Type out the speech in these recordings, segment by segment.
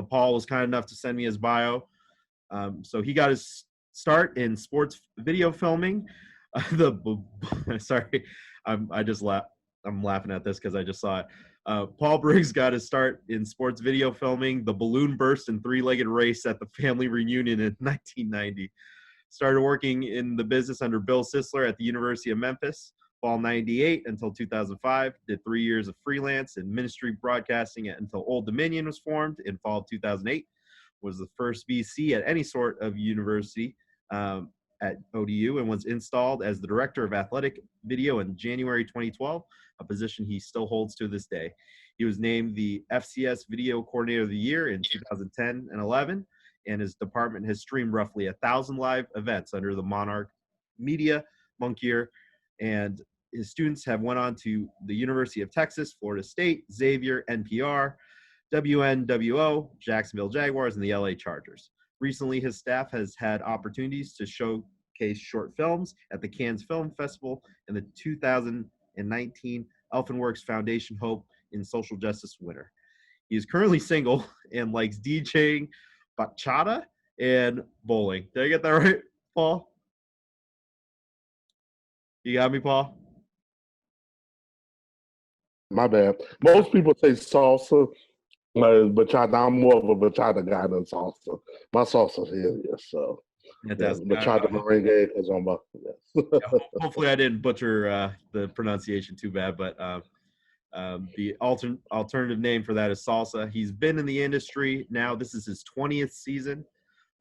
Paul was kind enough to send me his bio. So he got his start in sports video filming. Sorry, I'm laughing at this because I just saw it. Paul Briggs got his start in sports video filming the balloon burst and three-legged race at the family reunion in 1990. Started working in the business under Bill Sisler at the University of Memphis. Fall 98 until 2005. Did 3 years of freelance and ministry broadcasting until Old Dominion was formed in fall of 2008. Was the first VC at any sort of university at ODU and was installed as the director of athletic video in January 2012, a position he still holds to this day. He was named the FCS Video Coordinator of the Year in 2010 and 11, and his department has streamed roughly 1,000 live events under the Monarch Media Monkier, and his students have went on to the University of Texas, Florida State, Xavier, NPR, WNWO, Jacksonville Jaguars, and the LA Chargers. Recently, his staff has had opportunities to showcase short films at the Cannes Film Festival and the 2019 Elfenworks Foundation Hope in Social Justice winner. He is currently single and likes DJing bachata and bowling. Did I get that right, Paul? You got me, Paul? My bad. Most people say salsa, bachata. I'm more of a bachata guy than salsa. My salsa's here, yes. So bachata merengue is on my. Yes. Hopefully, I didn't butcher the pronunciation too bad, but the alternative name for that is salsa. He's been in the industry now. This is his 20th season.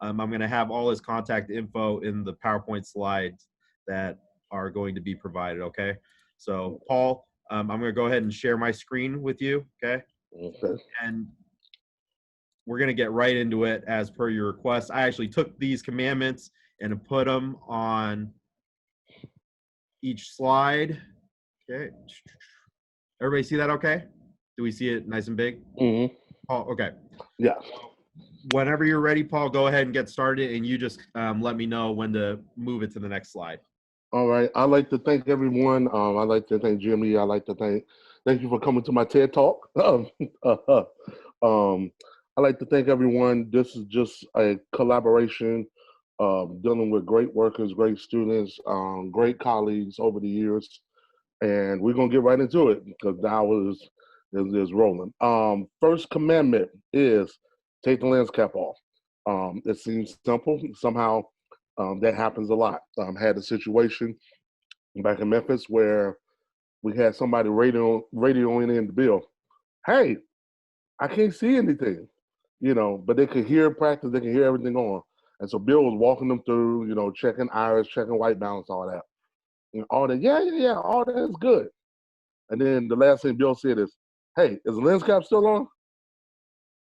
I'm going to have all his contact info in the PowerPoint slides that are going to be provided. Okay, so Paul. I'm going to go ahead and share my screen with you, okay? Okay. And we're going to get right into it as per your request. I actually took these commandments and put them on each slide. Okay. Everybody see that okay? Do we see it nice and big? Mm-hmm. Oh, okay. Yeah. Whenever you're ready, Paul, go ahead and get started, and you just let me know when to move it to the next slide. All right. I'd like to thank everyone. I'd like to thank Jimmy. I'd like to thank you for coming to my TED Talk. I'd like to thank everyone. This is just a collaboration dealing with great workers, great students, great colleagues over the years. And we're going to get right into it because now is rolling. First commandment is take the lens cap off. It seems simple. Somehow that happens a lot. Had a situation back in Memphis where we had somebody radioing in the bill. Hey, I can't see anything, but they could hear practice. They can hear everything on. And so Bill was walking them through, checking iris, checking white balance, all that. And all that, yeah, all that is good. And then the last thing Bill said is, hey, is the lens cap still on?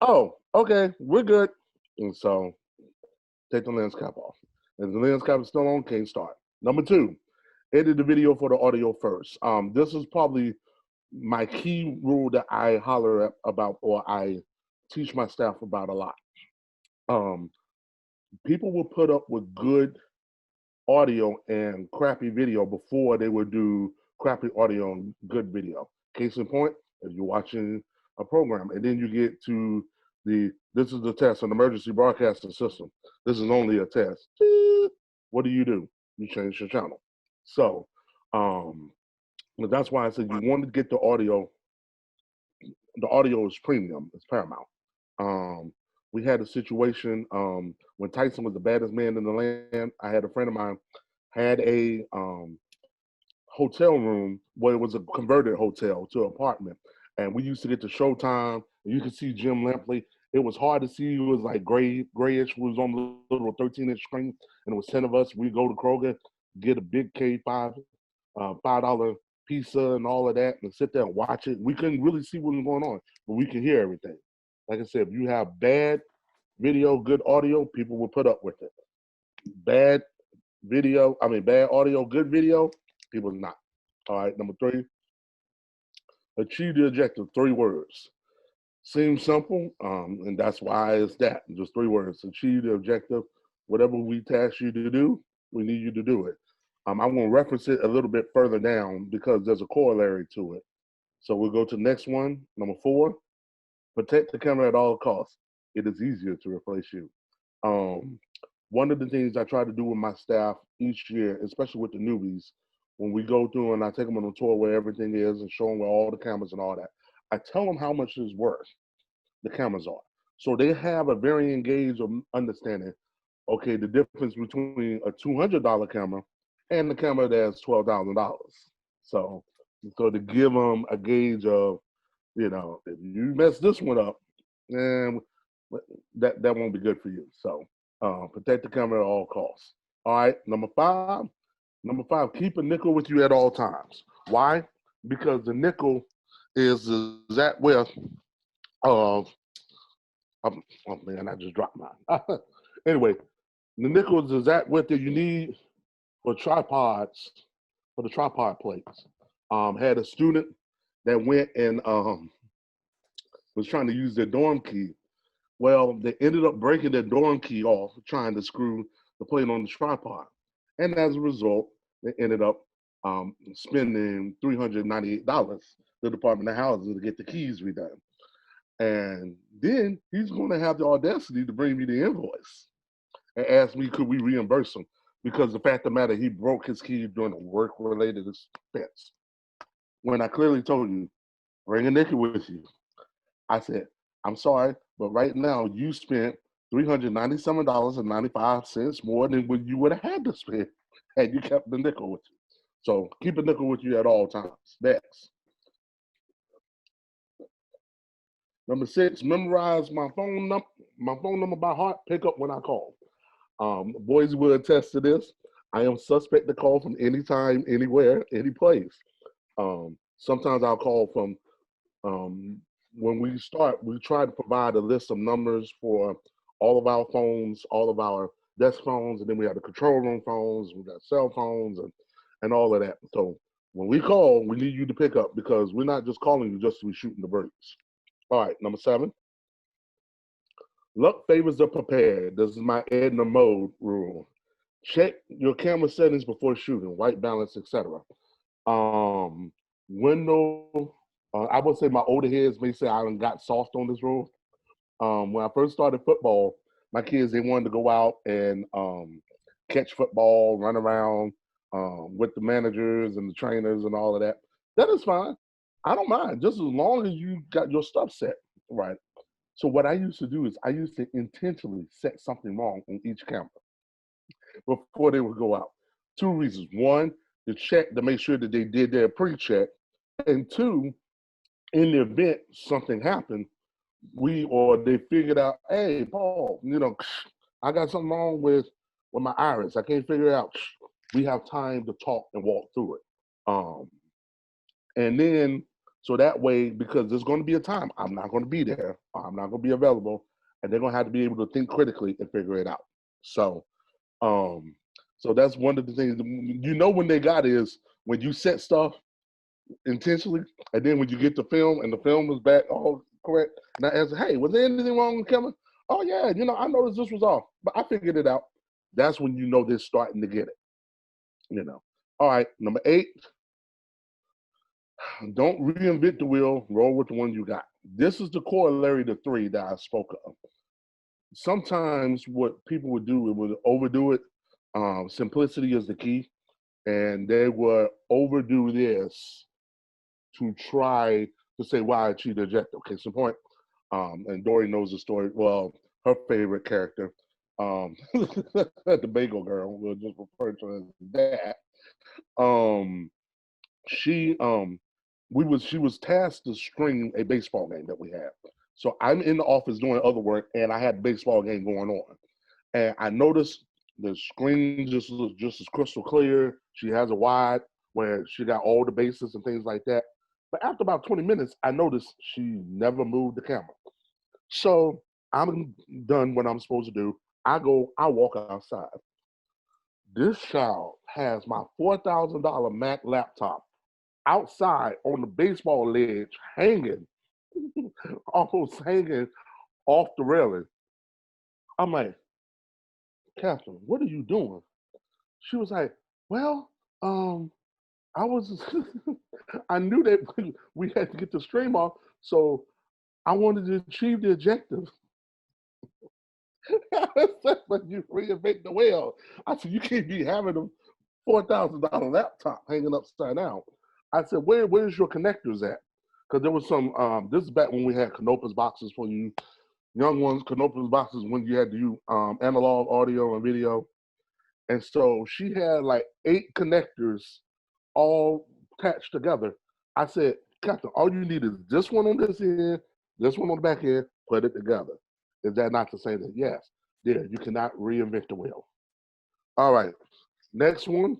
Oh, okay, we're good. And so take the lens cap off. If the lens cap is still on, can't start. Number 2, edit the video for the audio first. This is probably my key rule that I holler about or I teach my staff about a lot. People will put up with good audio and crappy video before they would do crappy audio and good video. Case in point, if you're watching a program and then you get to this is the test, an emergency broadcasting system. This is only a test. What do? You change your channel. So that's why I said you want to get the audio. The audio is premium. It's paramount. We had a situation when Tyson was the baddest man in the land. I had a friend of mine had a hotel room where it was a converted hotel to apartment. And we used to get to Showtime. And you could see Jim Lampley. It was hard to see. It was like grayish. We was on the little 13-inch screen. And it was 10 of us. We go to Kroger, get a big K5, $5 pizza and all of that, and sit there and watch it. We couldn't really see what was going on, but we could hear everything. Like I said, if you have bad video, good audio, people will put up with it. Bad audio, good video, people not. All right, number 3, achieve the objective, 3 words. Seems simple, and that's why it's that. Just 3 words. Achieve the objective. Whatever we task you to do, we need you to do it. I'm going to reference it a little bit further down because there's a corollary to it. So we'll go to the next one, number 4. Protect the camera at all costs. it is easier to replace you. Um, One of the things I try to do with my staff each year, especially with the newbies, when we go through and I take them on a tour where everything is and show them where all the cameras and all that, I tell them how much it's worth the cameras are. So they have a very engaged understanding, okay, the difference between a $200 camera and the camera that's $12,000. So, so to give them a gauge of, if you mess this one up, then that won't be good for you. So protect the camera at all costs. All right, number five. Number five, keep a nickel with you at all times. Why? Because the nickel is that with uh, oh man, I just dropped mine. Anyway, the nickels is that what you need for tripods, for the tripod plates. Had a student that went and was trying to use their dorm key. Well, they ended up breaking their dorm key off trying to screw the plate on the tripod. And as a result, they ended up spending $398, the Department of Housing, to get the keys redone. And then he's going to have the audacity to bring me the invoice and ask me, could we reimburse him? Because the fact of the matter, he broke his key during a work-related expense. When I clearly told you, bring a nickel with you. I said, I'm sorry, but right now you spent $397.95 more than what you would have had to spend had you kept the nickel with you. So keep a nickel with you at all times. Next. Number six, memorize my phone number by heart, pick up when I call. Boys will attest to this. I am suspect to call from anytime, anywhere, any place. Sometimes I'll call from when we start, we try to provide a list of numbers for all of our phones, all of our desk phones, and then we have the control room phones, we got cell phones, and all of that. So when we call, we need you to pick up because we're not just calling you just to be shooting the breaks. All right, number seven. Luck favors the prepared. This is my Edna Mode rule. Check your camera settings before shooting, white balance, etc. Um, Window, I would say my older heads may say I done got soft on this rule. When I first started football, my kids, they wanted to go out and catch football, run around with the managers and the trainers and all of that. That is fine. I don't mind, just as long as you got your stuff set right. So what I used to do is I used to intentionally set something wrong on each camera before they would go out. Two reasons. One, to check to make sure that they did their pre-check. And two, in the event something happened, they figured out, hey, Paul, I got something wrong with my iris. I can't figure it out. We have time to talk and walk through it. And then, so that way, because there's going to be a time I'm not going to be there, I'm not going to be available, and they're going to have to be able to think critically and figure it out. So, so that's one of the things. When they got is when you set stuff intentionally, and then when you get the film and the film is back all correct, and I ask, hey, was there anything wrong with Kevin? Oh yeah, I noticed this was off, but I figured it out. That's when they're starting to get it. All right, number 8. Don't reinvent the wheel. Roll with the one you got. This is the corollary to 3 that I spoke of. Sometimes what people would do, it would overdo it. Simplicity is the key, and they would overdo this to try to say why I achieved the objective. Case in point, and Dory knows the story. Well, her favorite character, the Bagel Girl, we'll just refer to her as that. She she was tasked to screen a baseball game that we had. So I'm in the office doing other work, and I had a baseball game going on, and I noticed the screen just looks just as crystal clear. She has a wide where she got all the bases and things like that. But after about 20 minutes, I noticed she never moved the camera. So I'm done what I'm supposed to do. I walk outside. This child has my $4,000 Mac laptop outside on the baseball ledge, hanging, almost hanging off the railing. I'm like, Catherine, what are you doing? She was like, well, I was, I knew that we had to get the stream off, so I wanted to achieve the objective. But you reinvent the wheel. I said, you can't be having a $4,000 laptop hanging upside down. I said, where's your connectors at? Because there was some, this is back when we had Canopus boxes for you young ones, Canopus boxes when you had to use analog audio and video. And so she had like 8 connectors all attached together. I said, Captain, all you need is this one on this end, this one on the back end, put it together. Is that not to say that? Yes. There, you cannot reinvent the wheel. All right. Next one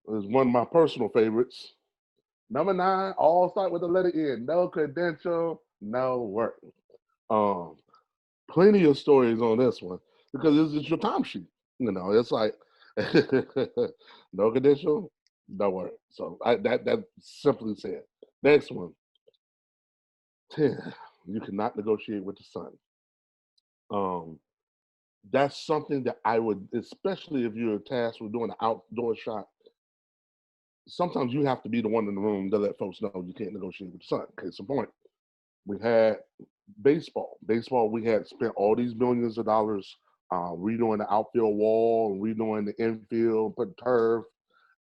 is one of my personal favorites. Number 9, all start with the letter N. No credential, no work. Plenty of stories on this one because it's your time sheet. You know, it's like no credential, no work. So that simply said. Next one. 10. You cannot negotiate with the sun. That's something that I would, especially if you're tasked with doing an outdoor shot. Sometimes you have to be the one in the room to let folks know you can't negotiate with the sun. Case in point, we had baseball. Baseball, we had spent all these millions of dollars redoing the outfield wall and redoing the infield, put turf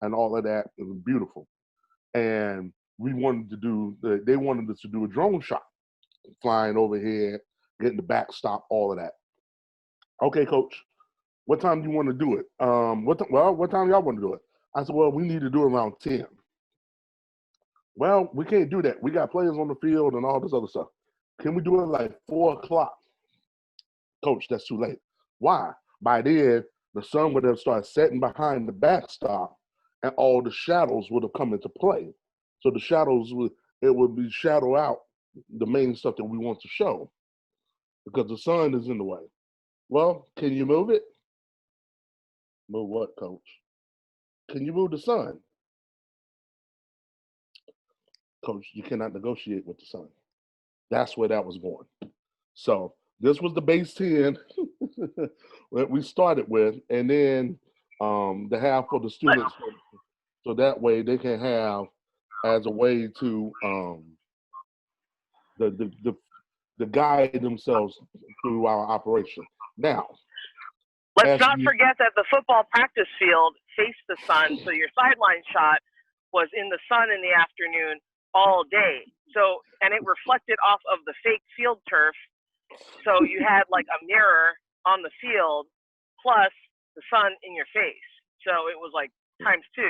and all of that. It was beautiful. And we wanted to do, they wanted us to do a drone shot, flying overhead, getting the backstop, all of that. Okay, coach, what time do you want to do it? What time y'all want to do it? I said, well, we need to do it around 10. Well, we can't do that. We got players on the field and all this other stuff. Can we do it like 4 o'clock? Coach, that's too late. Why? By then, the sun would have started setting behind the backstop and all the shadows would have come into play. So the shadows, it would be shadow out the main stuff that we want to show because the sun is in the way. Well, can you move it? Move what, coach? Can you move the sun? Coach, you cannot negotiate with the sun. That's where that was going. So this was the base 10 that we started with, and then the half for the students, so that way they can have as a way to the guide themselves through our operation. Now, let's not forget that the football practice field faced the sun, so your sideline shot was in the sun in the afternoon all day. So, and it reflected off of the fake field turf. So you had like a mirror on the field plus the sun in your face. So it was like times 2.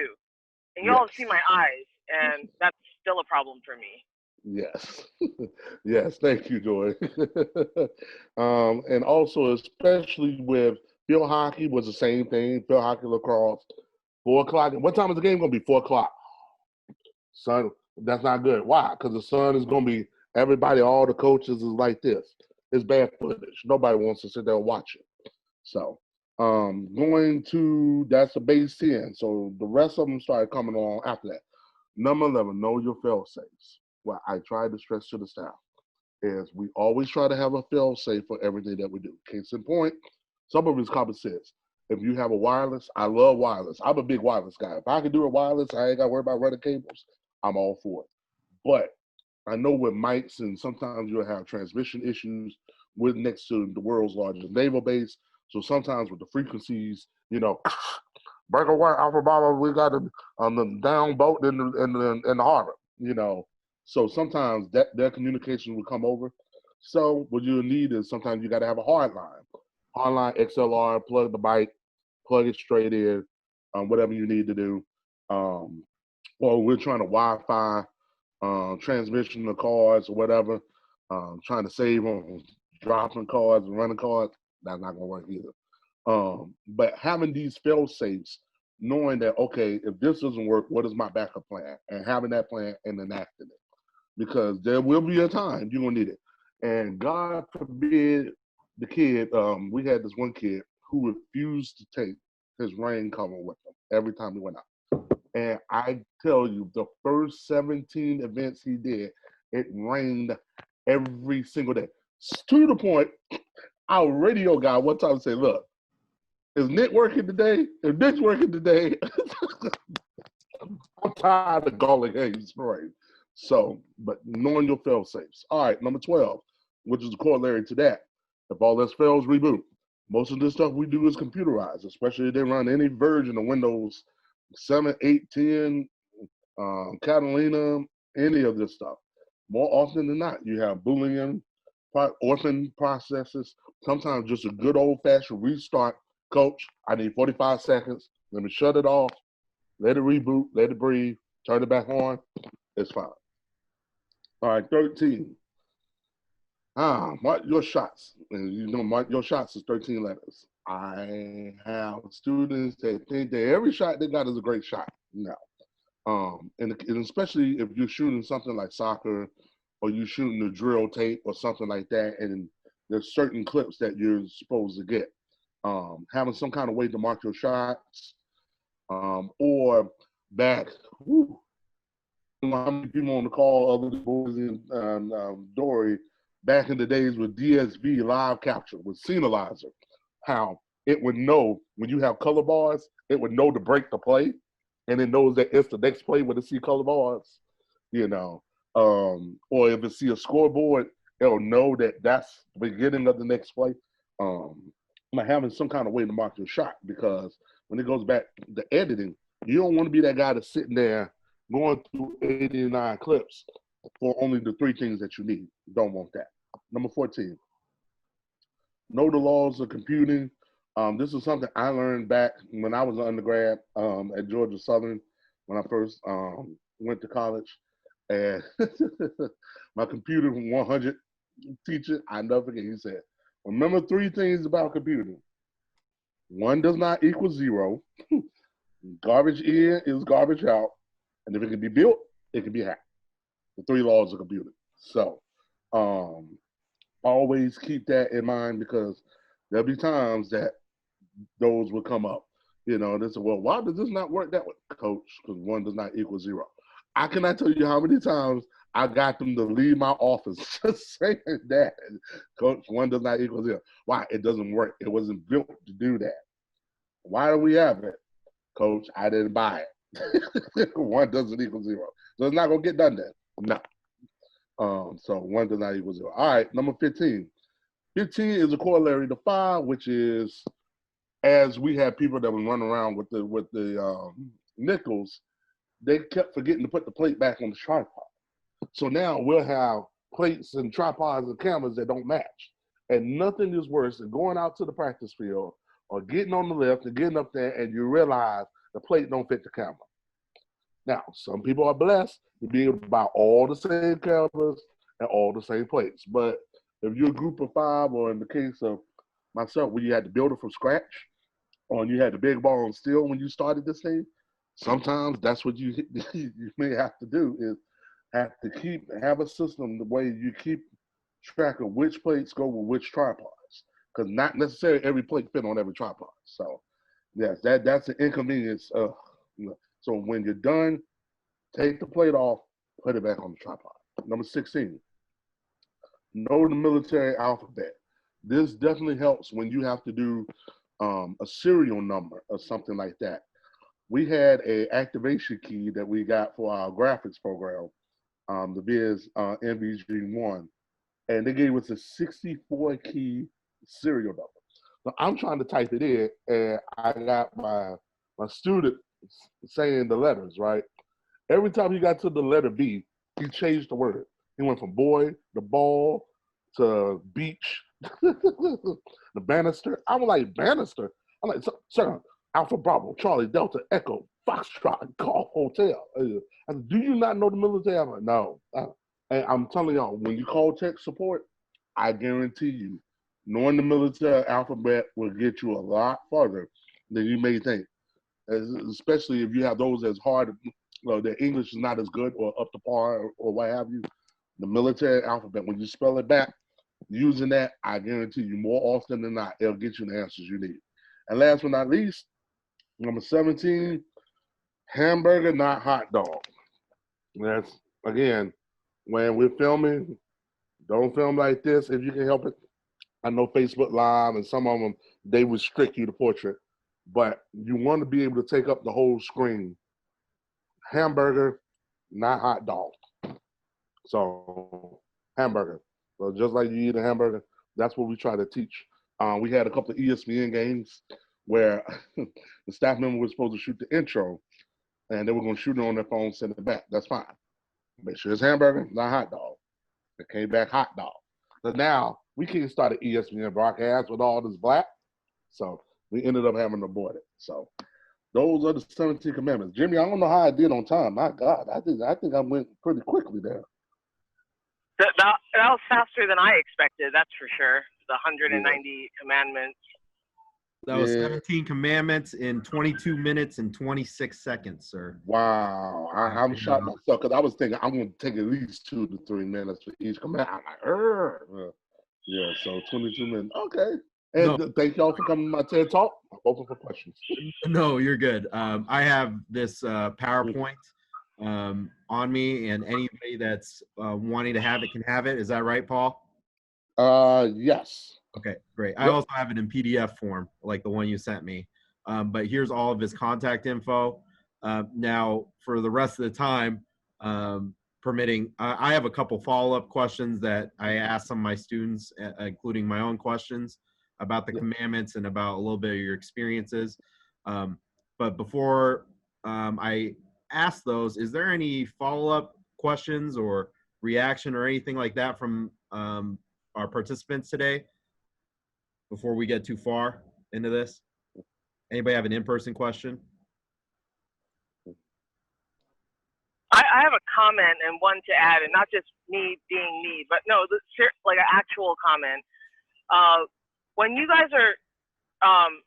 And y'all have seen my eyes, and that's still a problem for me. Yes. Yes, thank you, Joy. And also, especially with field hockey was the same thing, field hockey, lacrosse, 4 o'clock. What time is the game going to be? 4 o'clock. Sun, that's not good. Why? Because the sun is going to be, everybody, all the coaches is like this. It's bad footage. Nobody wants to sit there and watch it. So going to, that's the base 10. So the rest of them started coming on after that. Number 11, know your fail-safes. What I try to stress to the staff is we always try to have a fail-safe for everything that we do. Case in point, some of it's common sense. If you have a wireless, I love wireless. I'm a big wireless guy. If I can do a wireless, I ain't got to worry about running cables. I'm all for it. But I know with mics and sometimes you'll have transmission issues. We're next to the world's largest naval base. So sometimes with the frequencies, you know, Breaker White Alpha Bravo, we got on the down boat in the harbor, you know. So sometimes their communication will come over. So what you need is sometimes you got to have a hard line. Hard line, XLR, plug the mic, plug it straight in, whatever you need to do. Or we're trying to Wi-Fi transmission of cards or whatever, trying to save on dropping cards and running cards, that's not gonna work either. But having these fail safes, knowing that, okay, if this doesn't work, what is my backup plan? And having that plan and enacting it. Because there will be a time you're gonna need it. And God forbid the kid, we had this one kid who refused to take his rain cover with him every time he went out. And I tell you, the first 17 events he did, it rained every single day. To the point, our radio guy one time said, look, is Nick working today? If Nick's working today, I'm tired of galling eggs spraying. So, but knowing your fail safes. All right, number 12, which is a corollary to that. If all else fails, reboot. Most of this stuff we do is computerized, especially if they run any version of Windows 7, 8, 10, Catalina, any of this stuff. More often than not, you have Boolean, orphan processes, sometimes just a good old-fashioned restart. Coach, I need 45 seconds. Let me shut it off, let it reboot, let it breathe, turn it back on. It's fine. All right, 13. Mark your shots. And you know, mark your shots is 13 letters. I have students that think that every shot they got is a great shot. No. And especially if you're shooting something like soccer or you're shooting the drill tape or something like that, and there's certain clips that you're supposed to get. Having some kind of way to mark your shots, or back, whew, I don't know how many people on the call other than boys and Dory, back in the days with DSV live capture, with Scenalizer, how it would know when you have color bars, it would know to break the play, and it knows that it's the next play when it see color bars, you know. Or if it see a scoreboard, it'll know that that's the beginning of the next play. Like having some kind of way to mark your shot, because when it goes back to editing, you don't want to be that guy that's sitting there going through 89 clips for only the 3 things that you need. You don't want that. Number 14, know the laws of computing. This is something I learned back when I was an undergrad at Georgia Southern when I first went to college. And my computer 100 teacher, I never forget, he said, remember 3 things about computing. 1 does not equal 0. Garbage in is garbage out. And if it can be built, it can be hacked. The 3 laws of computing. So always keep that in mind, because there'll be times that those will come up. You know, they say, well, why does this not work that way? Coach, because 1 does not equal 0. I cannot tell you how many times I got them to leave my office just saying that. Coach, 1 does not equal 0. Why? It doesn't work. It wasn't built to do that. Why do we have it? Coach, I didn't buy it. 1 doesn't equal 0. So it's not going to get done then. No. So 1 does not equal 0. All right, number 15. 15 is a corollary to 5, which is, as we had people that would run around with the nickels, they kept forgetting to put the plate back on the tripod. So now we'll have plates and tripods and cameras that don't match. And nothing is worse than going out to the practice field or getting on the lift and getting up there and you realize the plate don't fit the camera. Now, some people are blessed to be able to buy all the same cameras and all the same plates. But if you're a group of 5, or in the case of myself, where you had to build it from scratch, or you had the big ball and steel when you started this thing, sometimes that's what you may have to do, is have to have a system the way you keep track of which plates go with which tripods, because not necessarily every plate fit on every tripod. So yes, that's an inconvenience. So when you're done, take the plate off, put it back on the tripod. Number 16, know the military alphabet. This definitely helps when you have to do a serial number or something like that. We had a activation key that we got for our graphics program, the Viz NVG1, and they gave us a 64 key serial number. So I'm trying to type it in, and I got my student saying the letters, right? Every time he got to the letter B, he changed the word. He went from boy to ball to beach, the banister. I'm like, banister? I'm like, sir, Alpha Bravo, Charlie, Delta, Echo, Foxtrot, Golf Hotel. I said, do you not know the military? I'm like, no. And I'm telling y'all, when you call tech support, I guarantee you, knowing the military alphabet will get you a lot farther than you may think. Especially if you have those that's hard, their English is not as good or up to par or what have you. The military alphabet, when you spell it back, using that, I guarantee you, more often than not, it'll get you the answers you need. And last but not least, number 17, hamburger, not hot dog. That's, again, when we're filming, don't film like this if you can help it. I know Facebook Live and some of them, they restrict you to portrait, but you want to be able to take up the whole screen. Hamburger, not hot dog. So hamburger. So just like you eat a hamburger, That's what we try to teach. We had a couple of ESPN games where the staff member was supposed to shoot the intro, and they were going to shoot it on their phone, send it back. That's fine. Make sure it's hamburger, not hot dog. It came back hot dog. But now we can't start an ESPN broadcast with all this black, so we ended up having to abort it. So those are the 17 commandments. Jimmy, I don't know how I did on time. My God, I think I went pretty quickly there. That was faster than I expected, that's for sure. The 190 commandments. That was 17 commandments in 22 minutes and 26 seconds, sir. Wow. I'm shocked myself because I was thinking I'm going to take at least 2 to 3 minutes for each command. I'm like, yeah, so 22 minutes. Okay. And thank y'all for coming to my TED Talk. I'm open for questions. No, you're good. I have this PowerPoint on me, and anybody that's wanting to have it can have it. Is that right, Paul? Yes. Okay, great. I also have it in PDF form, like the one you sent me. But here's all of his contact info. Now, for the rest of the time, permitting, I have a couple follow-up questions that I asked some of my students, including my own questions about the commandments and about a little bit of your experiences. But before I ask those, is there any follow-up questions or reaction or anything like that from our participants today before we get too far into this? Anybody have an in-person question? I have a comment and one to add, and not just me being me, but no, like an actual comment. When you guys are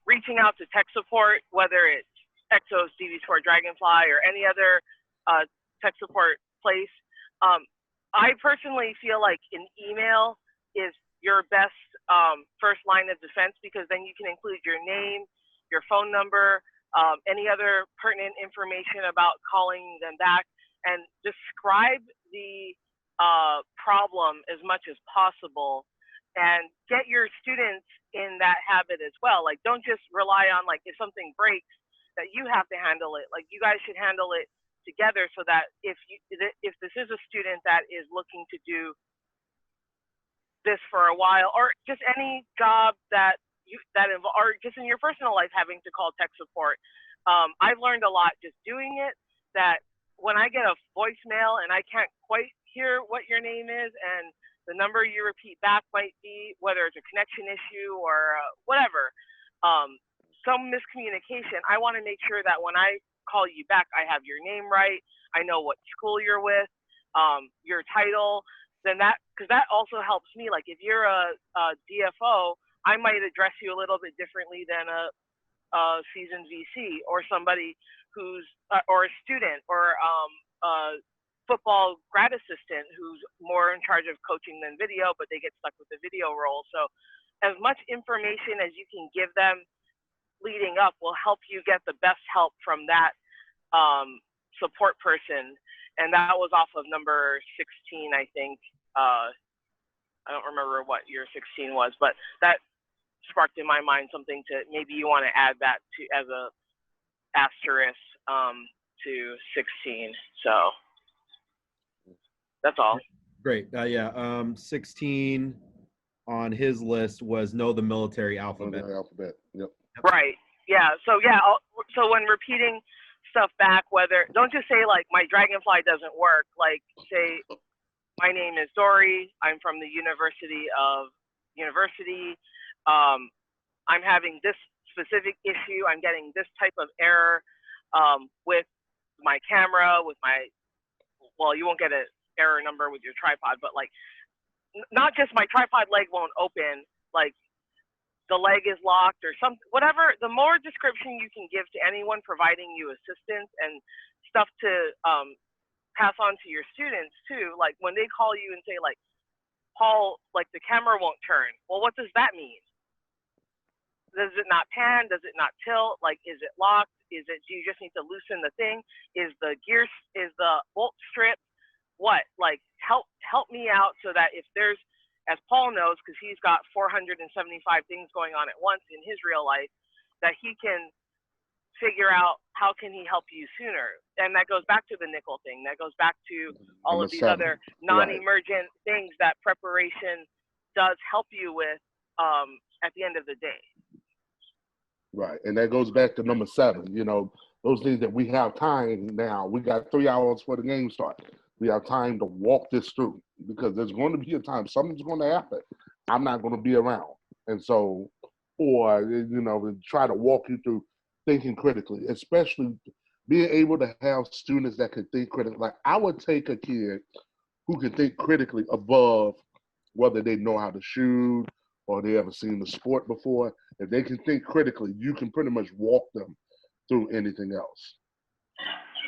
reaching out to tech support, whether it's Exos, DV4, Dragonfly, or any other tech support place, I personally feel like an email is your best first line of defense, because then you can include your name, your phone number, any other pertinent information about calling them back, and describe the problem as much as possible, and get your students in that habit as well. Like, don't just rely on, like, if something breaks, that you have to handle it. Like, you guys should handle it together, so that if this is a student that is looking to do this for a while, or just any job or just in your personal life having to call tech support, I've learned a lot just doing it, that when I get a voicemail and I can't quite hear what your name is, and the number you repeat back might be, whether it's a connection issue or whatever, some miscommunication, I want to make sure that when I call you back, I have your name right, I know what school you're with, your title, then because that also helps me. Like, if you're a DFO, I might address you a little bit differently than a seasoned VC, or somebody who's or a student, or a football grad assistant who's more in charge of coaching than video, but they get stuck with the video role. So as much information as you can give them leading up will help you get the best help from that support person. And that was off of number 16, I think. I don't remember what year 16 was, but that sparked in my mind something to maybe you want to add that to as a asterisk to 16. So that's all. Great. 16 on his list was know the military alphabet. Yep. Right. Yeah. So so when repeating stuff back, don't just say like my Dragonfly doesn't work. Like, say my name is Dory. I'm from the University. I'm having this specific issue. I'm getting this type of error with my camera, you won't get an error number with your tripod, but like, not just my tripod leg won't open, like the leg is locked or whatever. The more description you can give to anyone providing you assistance and stuff to pass on to your students too, like when they call you and say like, Paul, like the camera won't turn. Well, what does that mean? Does it not pan? Does it not tilt? Like, is it locked? Do you just need to loosen the thing? Is the bolt strip? What? Like, help me out so that if there's, as Paul knows, because he's got 475 things going on at once in his real life, that he can figure out how can he help you sooner. And that goes back to the nickel thing. That goes back to all of these other non-emergent things that preparation does help you with at the end of the day. Right. And that goes back to number 7, you know, those things that we have time now. We got 3 hours for the game start. We have time to walk this through because there's going to be a time something's going to happen. I'm not going to be around. And so, or, you know, try to walk you through thinking critically, especially being able to have students that can think critically. Like I would take a kid who can think critically above whether they know how to shoot or they ever seen the sport before. If they can think critically, you can pretty much walk them through anything else.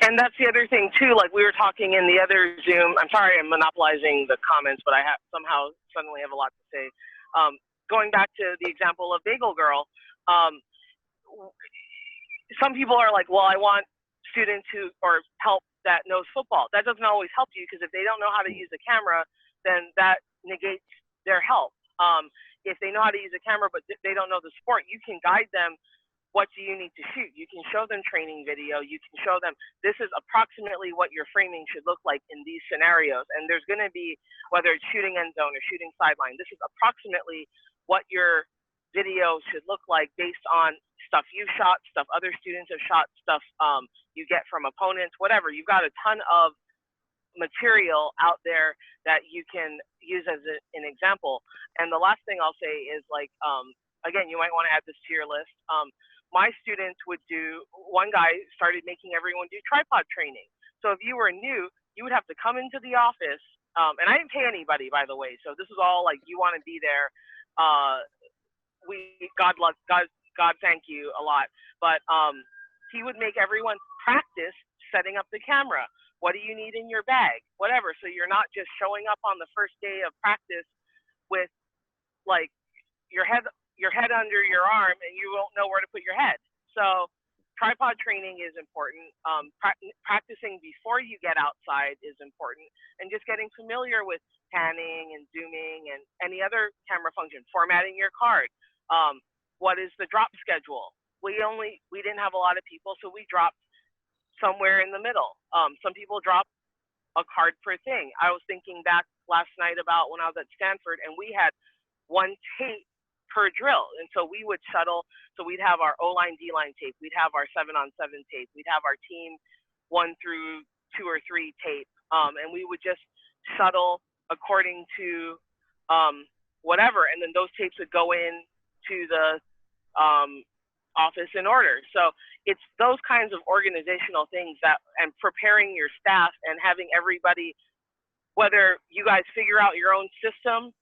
And that's the other thing too, like we were talking in the other Zoom, I'm sorry I'm monopolizing the comments, but I somehow suddenly have a lot to say. Going back to the example of Bagel Girl, some people are like, well, I want students or help that knows football. That doesn't always help you because if they don't know how to use a camera, then that negates their help. If they know how to use a camera but they don't know the sport, you can guide them. What do you need to shoot? You can show them training video. You can show them this is approximately what your framing should look like in these scenarios. And there's going to be, whether it's shooting end zone or shooting sideline, this is approximately what your video should look like based on stuff you've shot, stuff other students have shot, stuff you get from opponents, whatever. You've got a ton of material out there that you can use as an example. And the last thing I'll say is like, again, you might want to add this to your list. My students would do, one guy started making everyone do tripod training. So if you were new, you would have to come into the office, and I didn't pay anybody, by the way. So this is all like, you want to be there. God thank you a lot. But he would make everyone practice setting up the camera. What do you need in your bag? Whatever. So you're not just showing up on the first day of practice with like your head under your arm and you won't know where to put your head. So tripod training is important. Practicing before you get outside is important, and just getting familiar with panning and zooming and any other camera function, formatting your card. What is the drop schedule? We didn't have a lot of people, so we dropped somewhere in the middle. Some people drop a card per thing. I was thinking back last night about when I was at Stanford and we had one tape per drill. And so we would shuttle, so we'd have our O-line, D-line tape, we'd have our 7-on-7 tape, we'd have our team 1 through 2 or 3 tape, and we would just shuttle according to whatever, and then those tapes would go in to the office in order. So it's those kinds of organizational things that, and preparing your staff and having everybody, whether you guys figure out your own system,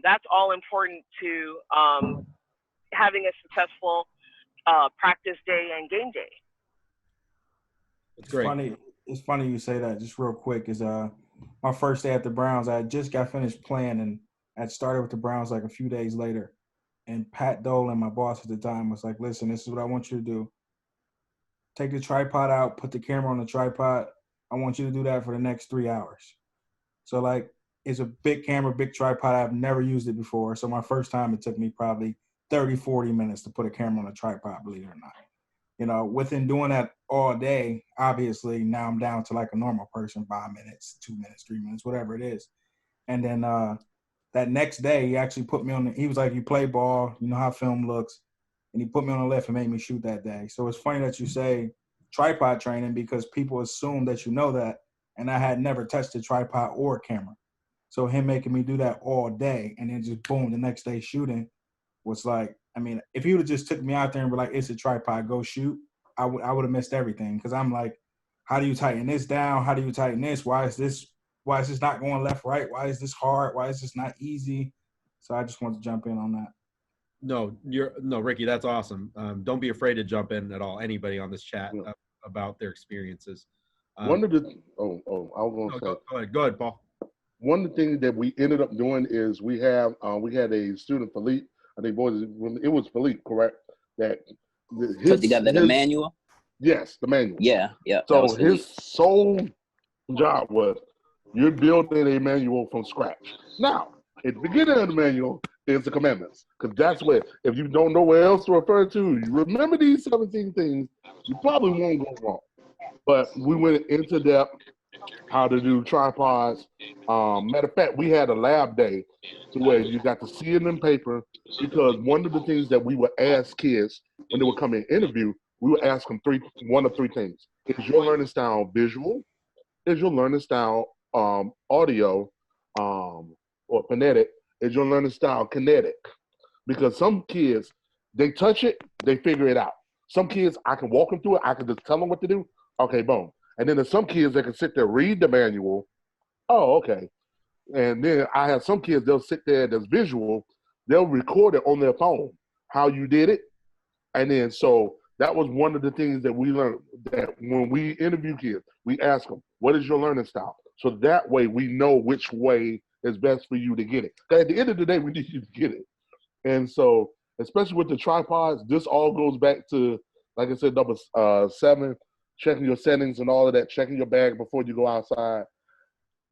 that's all important to having a successful practice day and game day. It's great. It's funny you say that. Just real quick, is my first day at the Browns. I just got finished playing and I started with the Browns like a few days later. And Pat Dolan, my boss at the time, was like, "Listen, this is what I want you to do. Take the tripod out, put the camera on the tripod. I want you to do that for the next 3 hours." So like, it's a big camera, big tripod. I've never used it before. So my first time, it took me probably 30, 40 minutes to put a camera on a tripod, believe it or not. You know, within doing that all day, obviously now I'm down to like a normal person, 5 minutes, 2 minutes, 3 minutes, whatever it is. And then that next day, he actually put me on he was like, "You play ball, you know how film looks." And he put me on the left and made me shoot that day. So it's funny that you say tripod training because people assume that you know that. And I had never touched a tripod or a camera. So him making me do that all day and then just boom, the next day shooting was like, I mean, if he would have just took me out there and be like, "It's a tripod, go shoot," I would have missed everything. Because I'm like, how do you tighten this down? How do you tighten this? Why is this not going left, right? Why is this hard? Why is this not easy? So I just want to jump in on that. No, Ricky, that's awesome. Don't be afraid to jump in at all. Anybody on this chat about their experiences. One of the I was going to say. Go ahead, Paul. One of the things that we ended up doing is we had a student, Philippe. I think it was Philippe, correct? That put together the manual. Yes, the manual. Yeah. So his sole job was you're building a manual from scratch. Now, at the beginning of the manual is the commandments, because that's where, if you don't know where else to refer to, you remember these 17 things, you probably won't go wrong. But we went into depth how to do tripods. Matter of fact, we had a lab day to where you got to see it in paper, because one of the things that we would ask kids when they would come in interview, we would ask them one of three things. Is your learning style visual? Is your learning style audio or phonetic? Is your learning style kinetic? Because some kids, they touch it, they figure it out. Some kids, I can walk them through it, I can just tell them what to do. Okay, boom. And then there's some kids that can sit there, read the manual. Oh, okay. And then I have some kids, they'll sit there that's visual, they'll record it on their phone, how you did it. And then so that was one of the things that we learned, that when we interview kids, we ask them, what is your learning style? So that way we know which way is best for you to get it. At the end of the day, we need you to get it. And so, especially with the tripods, this all goes back to, like I said, number 7, checking your settings and all of that, checking your bag before you go outside.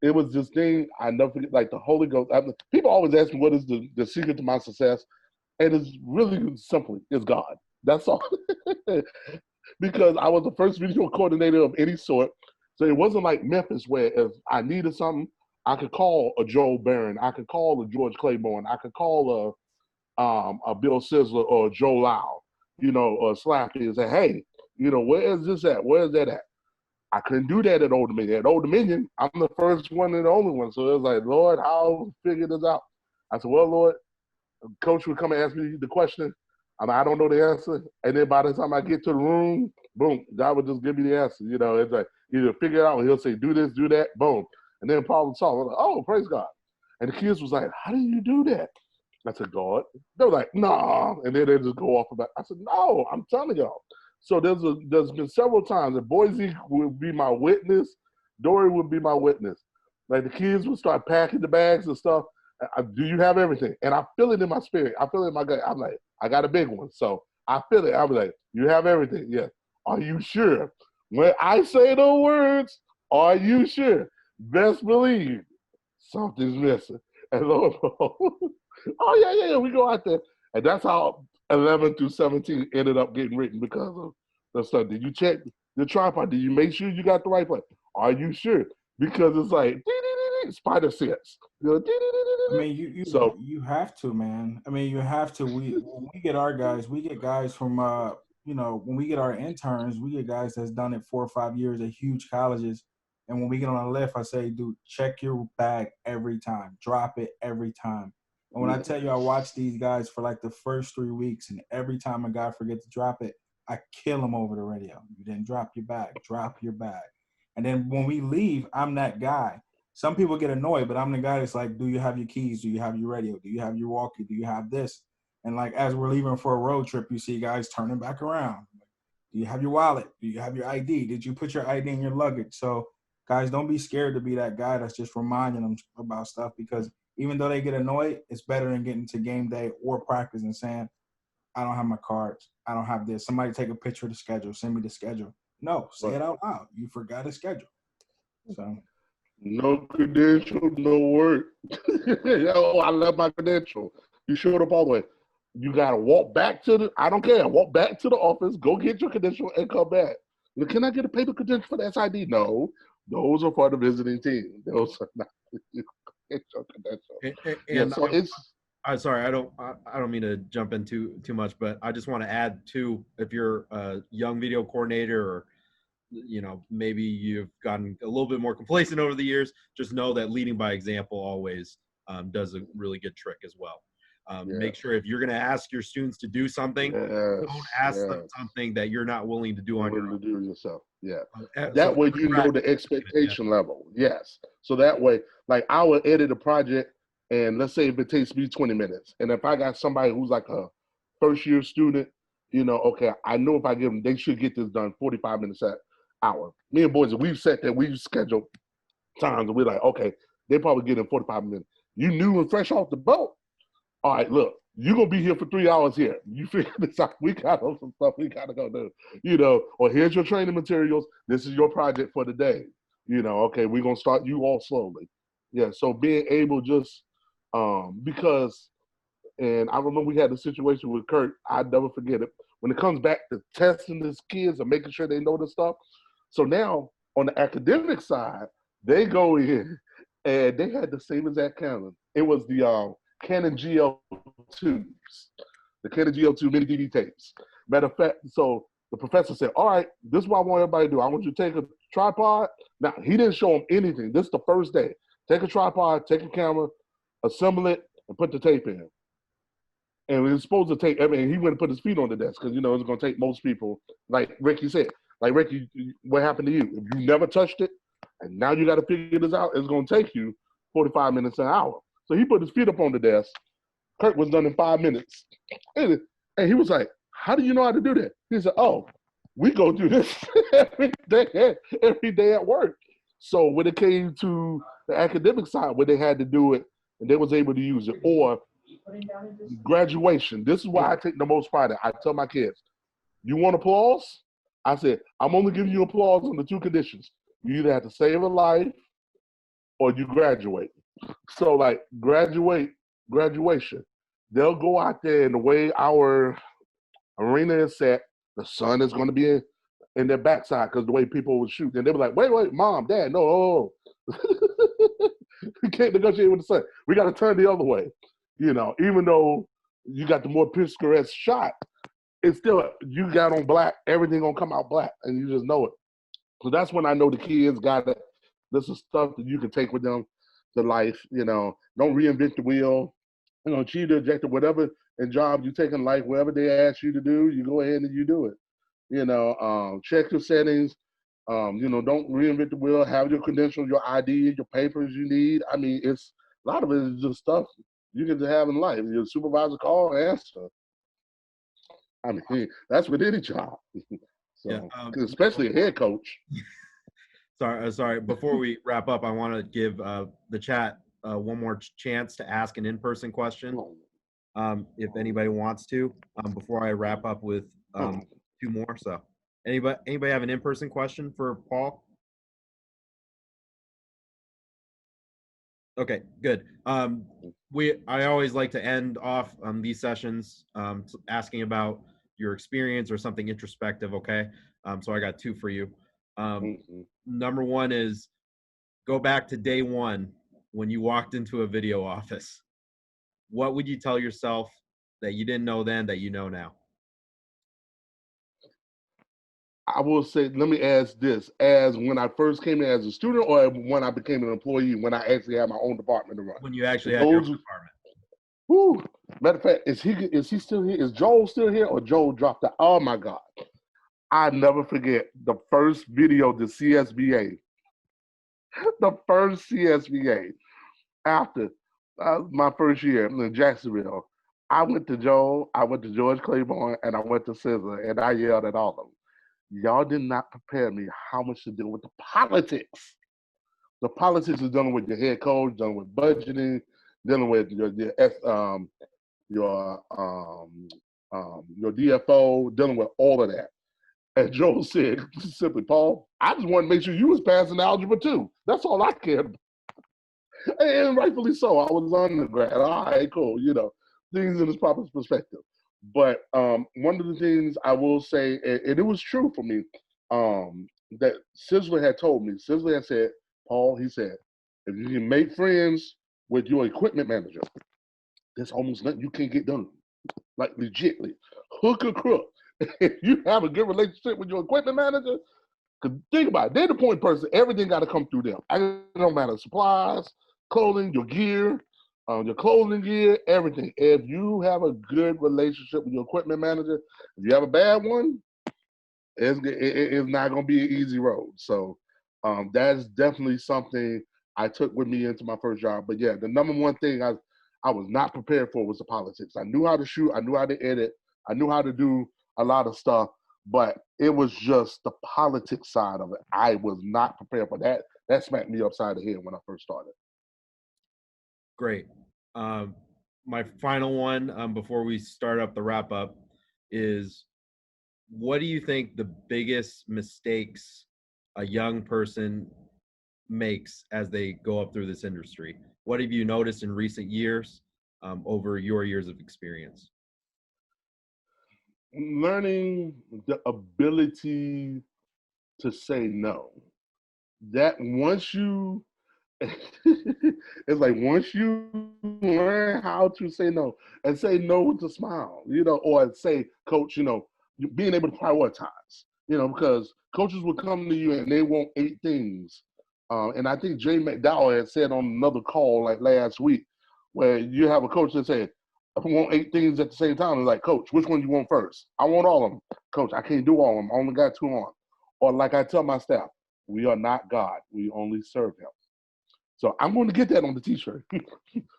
It was this thing I never forget, like the Holy Ghost. People always ask me what is the secret to my success, and it's really simple. It's God. That's all. Because I was the first video coordinator of any sort, so it wasn't like Memphis where if I needed something, I could call a Joe Barron, I could call a George Claiborne, I could call a Bill Sizzler or a Joe Lau, or Slappy, and say, hey, where is this at? Where is that at? I couldn't do that at Old Dominion. At Old Dominion, I'm the first one and the only one. So it was like, Lord, how figure this out? I said, well, Lord, Coach would come and ask me the question. I don't know the answer. And then by the time I get to the room, boom, God would just give me the answer. It's like either figure it out or he'll say, do this, do that, boom. And then problem solved. Like, oh, praise God. And the kids was like, how do you do that? I said, God. They were like, nah. And then they just go off about. I said, no, I'm telling y'all. So there's been several times that Boise would be my witness, Dory would be my witness. Like the kids would start packing the bags and stuff. Do you have everything? And I feel it in my spirit. I feel it in my gut. I'm like, I got a big one. So I feel it. I'm like, you have everything? Yeah. Are you sure? When I say the words, are you sure? Best believe something's missing. And lo and behold, oh yeah, we go out there. And that's how 11 through 17 ended up getting written, because of the stuff. Did you check the tripod? Did you make sure you got the right place? Are you sure? Because it's like spider sense. I mean, you have to, man. I mean, you have to. When we get our guys, we get guys from when we get our interns, we get guys that's done it 4 or 5 years at huge colleges. And when we get on a lift, I say, dude, check your bag every time. Drop it every time. And when I tell you, I watch these guys for like the first 3 weeks, and every time a guy forgets to drop it, I kill him over the radio. You didn't drop your bag. Drop your bag. And then when we leave, I'm that guy. Some people get annoyed, but I'm the guy that's like, do you have your keys? Do you have your radio? Do you have your walkie? Do you have this? And like as we're leaving for a road trip, you see guys turning back around. Do you have your wallet? Do you have your ID? Did you put your ID in your luggage? So guys, don't be scared to be that guy that's just reminding them about stuff, because even though they get annoyed, it's better than getting to game day or practice and saying, I don't have my cards. I don't have this. Somebody take a picture of the schedule. Send me the schedule. No, say it out loud. You forgot a schedule. So no credential, no work. Oh, I left my credential. You showed up all the way. You got to walk back I don't care. Walk back to the office, go get your credential, and come back. Can I get a paper credential for the SID? No. Those are for the visiting team. Those are not your credential. And so I'm sorry, I don't mean to jump in too much, but I just want to add too, if you're a young video coordinator, or maybe you've gotten a little bit more complacent over the years, just know that leading by example always does a really good trick as well. Make sure if you're going to ask your students to do something, don't ask them something that you're not willing to do on your own. To do yourself. Yeah. That way you know the expectation level. Yes. So that way, like I would edit a project, and let's say if it takes me 20 minutes, and if I got somebody who's like a first year student, okay, I know if I give them, they should get this done 45 minutes an hour. Me and boys, we've scheduled times, and we're like, okay, they probably get in 45 minutes. You new and fresh off the boat. All right, look, you're going to be here for 3 hours here. You figure this out. We got some stuff we got to go do, or here's your training materials. This is your project for the day. Okay, we're going to start you all slowly. Yeah, so being able just, because, and I remember we had a situation with Kurt, I'd never forget it, when it comes back to testing his kids and making sure they know the stuff. So now on the academic side, They go in, and they had the same exact camera. It was the Canon GL2s, the Canon GL2 mini DV tapes. Matter of fact, so the professor said, all right, this is what I want everybody to do. I want you to take a tripod. Now, he didn't show them anything. This is the first day. Take a tripod, take a camera, assemble it, and put the tape in. And it was supposed to take, I mean, he went and put his feet on the desk because, you know, it's going to take most people, like Ricky said. Like, Ricky, what happened to you? If you never touched it, and now you got to figure this out, it's going to take you 45 minutes, an hour. So he put his feet up on the desk. Kurt was done in 5 minutes. And he was like, how do you know how to do that? He said, oh, we go do this every day at work. So when it came to the academic side, where they had to do it, and they was able to use it, or graduation. This is why I take the most pride in. I tell my kids, you want applause? I said, I'm only giving you applause on the two conditions. You either have to save a life or you graduate. So like graduation, they'll go out there, and the way our arena is set, the sun is going to be in their backside because the way people would shoot. And they were like, wait, mom, dad, no. We can't negotiate with the sun. We got to turn the other way. You know, even though you got the more picturesque shot, it's still, you got on black, everything gonna come out black, and you just know it. So that's when I know the kids got it. This is stuff that you can take with them to life. You know, don't reinvent the wheel. You know, achieve the objective, whatever and job you take in life, whatever they ask you to do, you go ahead and you do it. You know, check your settings. You know, don't reinvent the wheel. Have your credentials, your ID, your papers you need. I mean, it's a lot of it is just stuff you can have in life. Your supervisor call, answer. I mean, that's with any job. So, Yeah, especially a head coach. Sorry. Before we wrap up, I want to give the chat one more chance to ask an in-person question, if anybody wants to, before I wrap up with two more. So, anybody have an in-person question for Paul? Okay, good. I always like to end off these sessions asking about your experience or something introspective. Okay, so I got two for you. Number one is go back to day one when you walked into a video office. What would you tell yourself that you didn't know then that you know now? I will say, let me ask this: as when I first came in as a student, or when I became an employee, when I actually had my own department to run? When you actually had your own department. Whew. Matter of fact, is he still here? Is Joel still here, or Joel dropped out? Oh my God. I never forget the first video, the CSBA. The first CSBA after my first year in Jacksonville. I went to Joel, I went to George Claiborne, and I went to Scissor, and I yelled at all of them. Y'all did not prepare me how much to deal with the politics. The politics is dealing with your head coach, dealing with budgeting, dealing with your DFO, dealing with all of that. And Joel said simply, Paul, I just want to make sure you was passing algebra too. That's all I cared about. And rightfully so. I was undergrad. All right, cool. You know, things in its proper perspective. But one of the things I will say, and it was true for me, that Sizzler had told me, Sizzler had said, Paul, he said, if you can make friends with your equipment manager, there's almost nothing you can't get done. Like legitly. Hook or crook. If you have a good relationship with your equipment manager, because think about it, they're the point person. Everything got to come through them. It don't matter, supplies, clothing, your gear, your clothing gear, everything. If you have a good relationship with your equipment manager, if you have a bad one, it's not going to be an easy road. So that's definitely something I took with me into my first job. But yeah, the number one thing I was not prepared for was the politics. I knew how to shoot. I knew how to edit. I knew how to do a lot of stuff, but it was just the politics side of it. I was not prepared for that. That smacked me upside the head when I first started. Great. My final one before we start up the wrap up is, what do you think the biggest mistakes a young person makes as they go up through this industry? What have you noticed in recent years over your years of experience? Learning the ability to say no. that once you, it's like once you learn how to say no and say no with a smile, or say, coach, being able to prioritize, because coaches will come to you and they want 8 things. And I think Jay McDowell had said on another call like last week, where you have a coach that said, I want 8 things at the same time. It's like, coach, which one you want first? I want all of them. Coach, I can't do all of them. I only got 2 on. Or like I tell my staff, we are not God. We only serve him. So I'm going to get that on the t-shirt.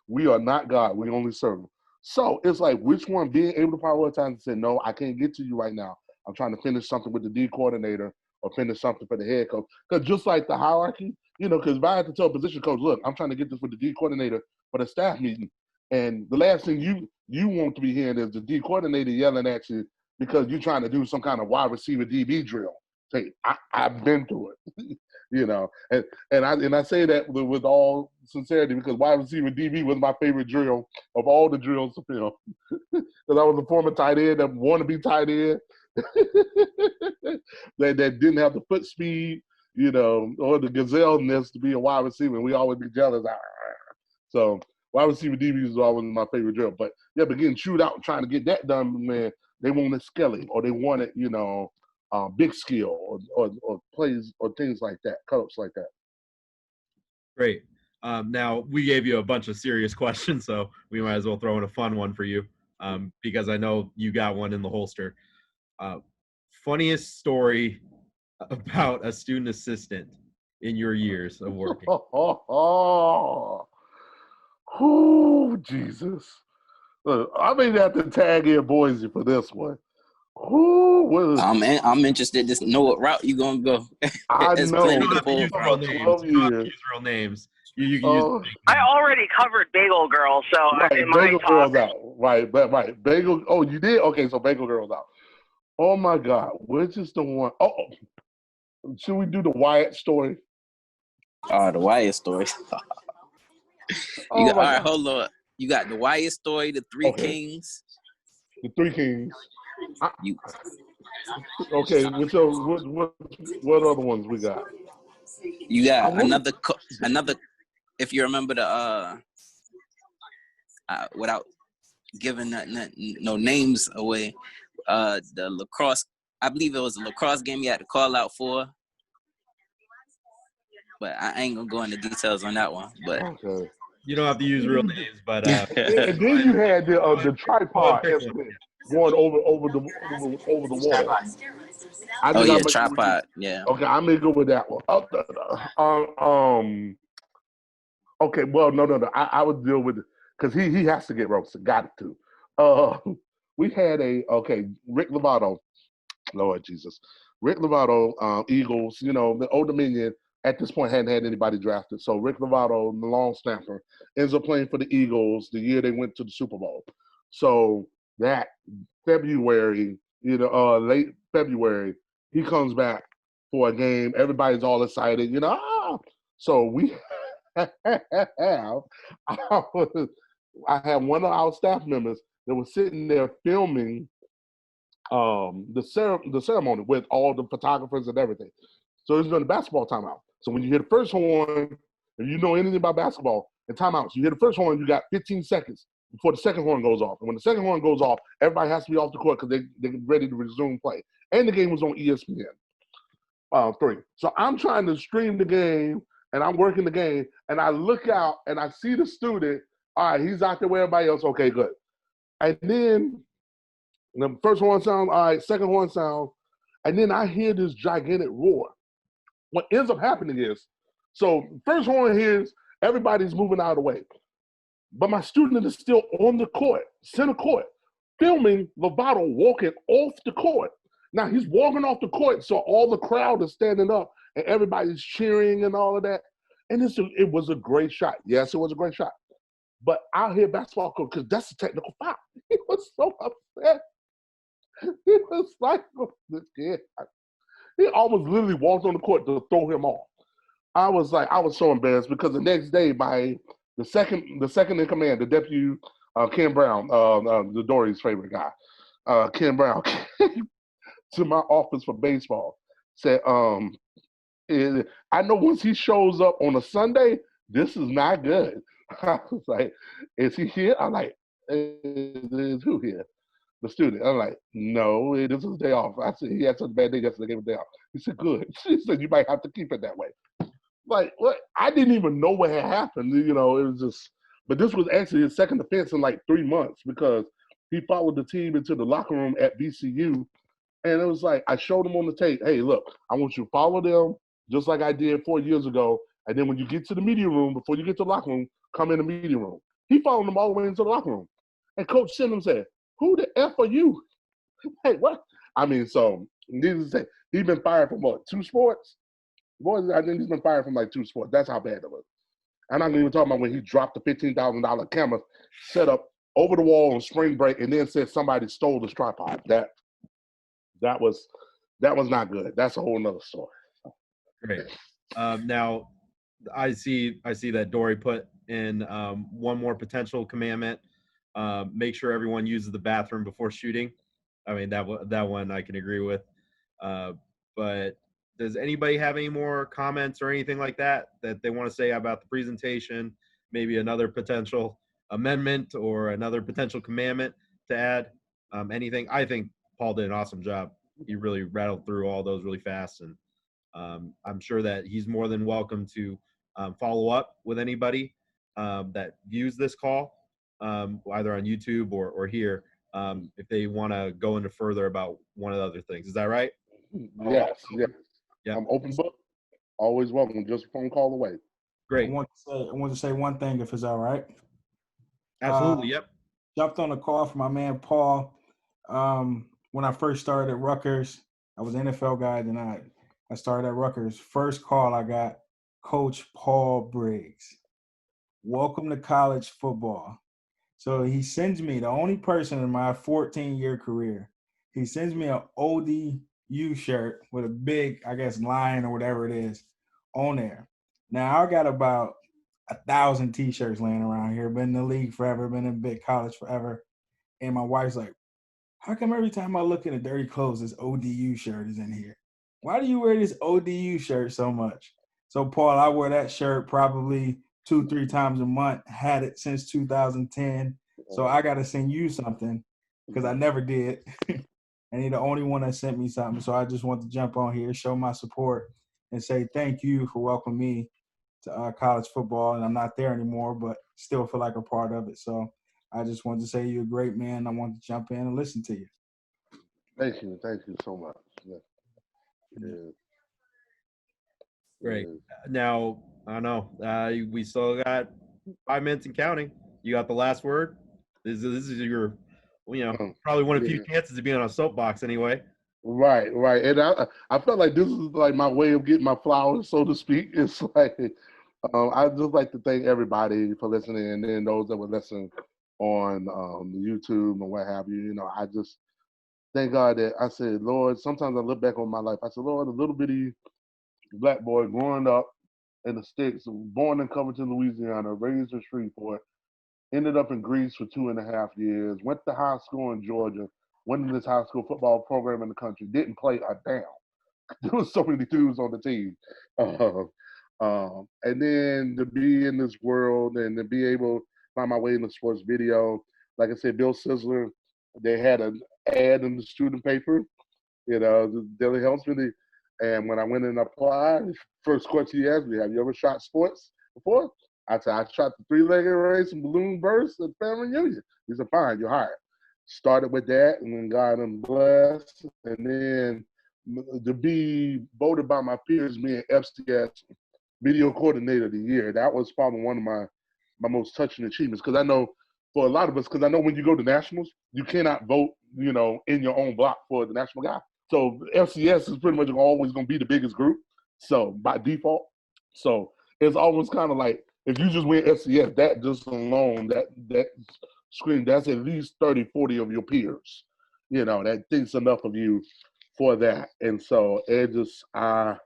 We are not God. We only serve him. So it's like, which one, being able to prioritize and say, no, I can't get to you right now. I'm trying to finish something with the D coordinator or finish something for the head coach. Because just like the hierarchy, because if I had to tell a position coach, look, I'm trying to get this with the D coordinator for the staff meeting, and the last thing you want to be hearing is the D coordinator yelling at you because you're trying to do some kind of wide receiver DB drill. Say, I've been through it, and I say that with all sincerity because wide receiver DB was my favorite drill of all the drills to film. Because I was a former tight end that wanted to be tight end, that didn't have the foot speed, or the gazelle-ness to be a wide receiver. We always be jealous. So wide receiver DB was always my favorite drill. But getting chewed out trying to get that done, man, they wanted Skelly or they wanted, big skill or plays or things like that, cut-ups like that. Great. Now, we gave you a bunch of serious questions, so we might as well throw in a fun one for you because I know you got one in the holster. Funniest story about a student assistant in your years of working? Oh, Jesus. I may have to tag in Boise for this one. I'm interested to know what route you gonna go. I know. You don't have to use real names. You don't have to use real names. You can use I already covered Bagel Girl, so right, Bagel Girl's out. Right. Bagel. Oh, you did? Okay, so Bagel Girl's out. Oh my God, which is the one? Oh, should we do the Wyatt story? The Wyatt story. All right, hold on. You got the Wyatt story, the Three Kings. The Three Kings. Okay, so what other ones we got? You got another. If you remember the without giving no names away, the lacrosse. I believe it was a lacrosse game you had to call out for. But I ain't gonna go into details on that one. But you don't have to use real names. But and then you had the tripod incident going over the wall. Tripod. Yeah. Okay, I may go with that one. Okay, well, no. I would deal with it because he has to get roasted. Got to. We had Rick Lovato. Lord Jesus, Rick Lovato, Eagles. The Old Dominion at this point hadn't had anybody drafted. So Rick Lovato, the long snapper, ends up playing for the Eagles the year they went to the Super Bowl. So that February, late February, he comes back for a game. Everybody's all excited, So we have, I had one of our staff members that was sitting there filming the ceremony with all the photographers and everything. So it's during the basketball timeout. So when you hit the first horn, if you know anything about basketball and timeouts, you hit the first horn, you got 15 seconds before the second horn goes off. And when the second horn goes off, everybody has to be off the court because they're ready to resume play. And the game was on ESPN 3. So I'm trying to stream the game and I'm working the game and I look out and I see the student. All right, he's out there with everybody else. Okay, good. And then the first horn sound, all right, second horn sound, and then I hear this gigantic roar. What ends up happening is, so first horn hears everybody's moving out of the way. But my student is still on the court, center court, filming Lovato walking off the court. Now he's walking off the court, so all the crowd is standing up and everybody's cheering and all of that. And it was a great shot. Yes, it was a great shot. But out here, basketball coach, because that's a technical foul. He was so upset. He was like, oh, this kid. He almost literally walked on the court to throw him off. I was so embarrassed because the next day, the second in command, the deputy, Ken Brown, the Dory's favorite guy, Ken Brown, came to my office for baseball. Said, I know once he shows up on a Sunday, this is not good. I was like, is he here? I'm like, is who here? The student. I'm like, no, this is a day off. I said, he had such a bad day yesterday, gave him a day off. He said, good. She said, you might have to keep it that way. Like, what? I didn't even know what had happened. It was just, but this was actually his second offense in like 3 months because he followed the team into the locker room at BCU. And it was like, I showed him on the tape, hey, look, I want you to follow them just like I did 4 years ago. And then when you get to the media room, before you get to the locker room, come in the media room. He followed them all the way into the locker room. And Coach Simmons said, who the F are you? Hey, what? I mean, so needless to say, he's been fired from what, 2 sports? Boys, I think he's been fired from like 2 sports. That's how bad it was. I'm not even talking about when he dropped the $15,000 camera set up over the wall on spring break and then said somebody stole his tripod. That was not good. That's a whole nother story. Great. Now, I see that Dory put in one more potential commandment. Make sure everyone uses the bathroom before shooting. I mean, that one I can agree with. But does anybody have any more comments or anything like that they want to say about the presentation? Maybe another potential amendment or another potential commandment to add? Anything? I think Paul did an awesome job. He really rattled through all those really fast, and I'm sure that he's more than welcome to follow up with anybody that views this call, either on YouTube or here, if they want to go into further about one of the other things. Is that right? Yes. Yep. I'm open book. Always welcome. Just a phone call away. Great. I want to say one thing, if it's all right. Absolutely. Yep. Jumped on a call from my man Paul. When I first started at Rutgers, I was an NFL guy. Then I started at Rutgers. First call I got, Coach Paul Briggs. Welcome to college football. So he sends me, the only person in my 14-year career, he sends me an ODU shirt with a big, I guess, lion or whatever it is on there. Now, I got about 1,000 T-shirts laying around here. Been in the league forever, been in big college forever. And my wife's like, how come every time I look at the dirty clothes, this ODU shirt is in here? Why do you wear this ODU shirt so much? So, Paul, I wear that shirt probably 2-3 times a month, had it since 2010. So I got to send you something because I never did. And you're the only one that sent me something. So I just want to jump on here, show my support, and say thank you for welcoming me to college football. And I'm not there anymore, but still feel like a part of it. So I just wanted to say you're a great man. I want to jump in and listen to you. Thank you so much. Yeah. Great. Now, I don't know. We still got 5 minutes and counting. You got the last word. This is your, probably one of the few chances to be on a soapbox anyway. Right. And I felt like this is like my way of getting my flowers, so to speak. It's like I'd just like to thank everybody for listening, and then those that were listening on YouTube and what have you. I just thank God that I said, Lord, sometimes I look back on my life. I said, Lord, a little bitty black boy growing up in the sticks, born in Covington, Louisiana, raised in Shreveport, ended up in Greece for 2.5 years, went to high school in Georgia, went to this high school football program in the country, didn't play a damn. There was so many dudes on the team. And then to be in this world and to be able to find my way in the sports video, like I said, Bill Sizzler, they had an ad in the student paper, the Daily Helmsman. And when I went and applied, first question he asked me, have you ever shot sports before? I said, I shot the 3-legged race and balloon burst at family reunion. He said, fine, you're hired. Started with that, and then got him blessed. And then to be voted by my peers being FCS Video Coordinator of the Year, that was probably one of my most touching achievements. Because I know for a lot of us, because I know when you go to nationals, you cannot vote, in your own block for the national guy. So FCS is pretty much always going to be the biggest group, so by default. So it's always kind of like, if you just win FCS, that just alone, that screen, that's at least 30, 40 of your peers, that thinks enough of you for that. And so it just, I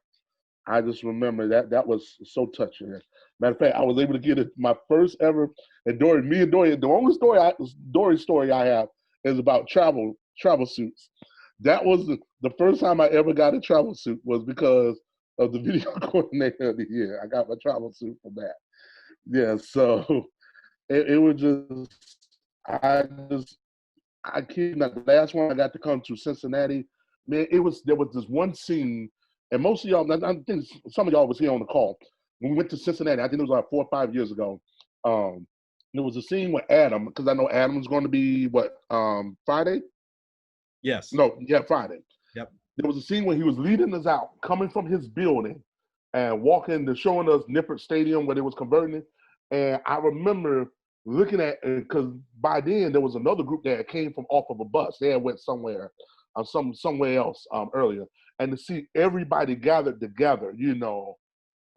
just remember that was so touching. Matter of fact, I was able to get my first ever, and Dory, the only Dory story I have is about travel suits. That was the first time I ever got a travel suit was because of the video coordinator of the year. I got my travel suit for that. Yeah, so it was I kid you not, the last one I got to come to Cincinnati, man, there was this one scene, and most of y'all, I think some of y'all was here on the call. When we went to Cincinnati, I think it was like 4 or 5 years ago. There was a scene with Adam, because I know Adam's going to be Friday? Yes. No, yeah, Friday. Yep. There was a scene where he was leading us out, coming from his building and showing us Nippert Stadium where they was converting it. And I remember looking at it, because by then there was another group that came from off of a bus. They had went somewhere, somewhere else earlier. And to see everybody gathered together,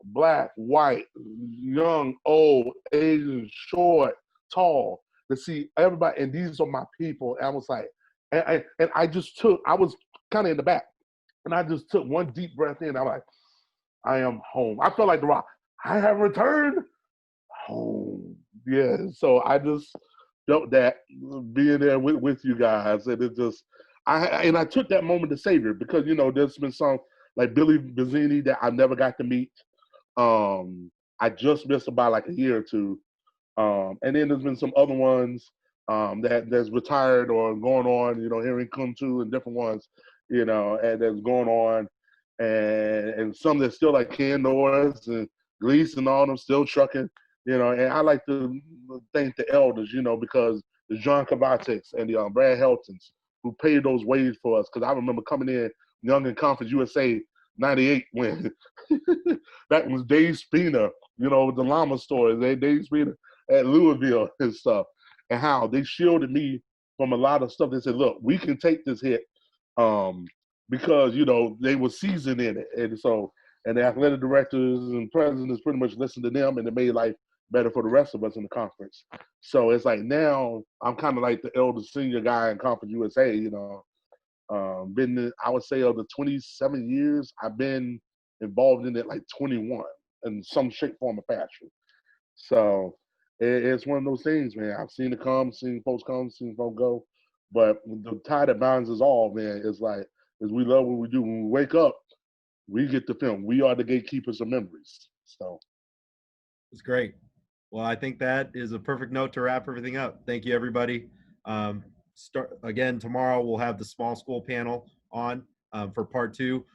black, white, young, old, Asian, short, tall, to see everybody, and these are my people. And I was like, and I was kind of in the back, and I just took one deep breath in. I'm like, I am home. I felt like The Rock. I have returned home. Yeah. So I just felt that being there with you guys, and it just, I took that moment to savor, because there's been some like Billy Bazzini that I never got to meet. I just missed about like a year or two. And then there's been some other ones that's retired or going on, here in Kuntu and different ones, and that's going on. And some that's still like Ken Norris and Gleason and all them still trucking, and I like to thank the elders, because the John Cavates and the Brad Heltons who paid those ways for us. Because I remember coming in young in Conference USA 98 when that was Dave Spina, with the llama story. Dave Spina at Louisville and stuff, and how they shielded me from a lot of stuff. They said, look, we can take this hit because, they were seasoned in it. And the athletic directors and presidents pretty much listened to them, and it made life better for the rest of us in the conference. So it's like now I'm kind of like the elder senior guy in Conference USA, I would say of the 27 years, I've been involved in it like 21 in some shape, form, or fashion. So it's one of those things, man. I've seen it come, seen folks come, seen folks go. But the tie that binds us all, man, is we love what we do. When we wake up, we get the film. We are the gatekeepers of memories. So it's great. Well, I think that is a perfect note to wrap everything up. Thank you, everybody. Again, tomorrow we'll have the small school panel on for part 2.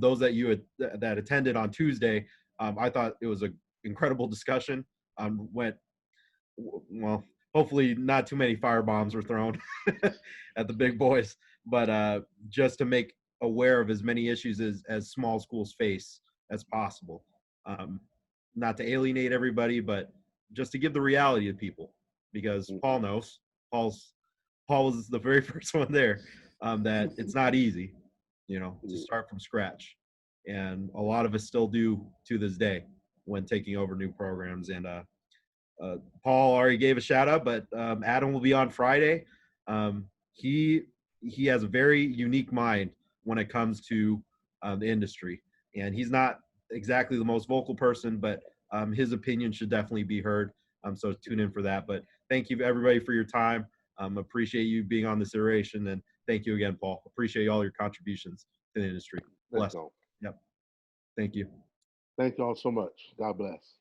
Those that attended on Tuesday, I thought it was an incredible discussion. Well, hopefully not too many firebombs were thrown at the big boys, but just to make aware of as many issues as small schools face as possible. Not to alienate everybody, but just to give the reality to people, because Paul knows. Paul was the very first one there, that it's not easy, to start from scratch. And a lot of us still do to this day when taking over new programs. And Paul already gave a shout out, but Adam will be on Friday. He has a very unique mind when it comes to the industry, and he's not exactly the most vocal person, but his opinion should definitely be heard. So tune in for that. But thank you everybody for your time. Appreciate you being on this iteration, and thank you again, Paul. Appreciate all your contributions to the industry. Bless. Yep. Thank you. Thank y'all so much. God bless.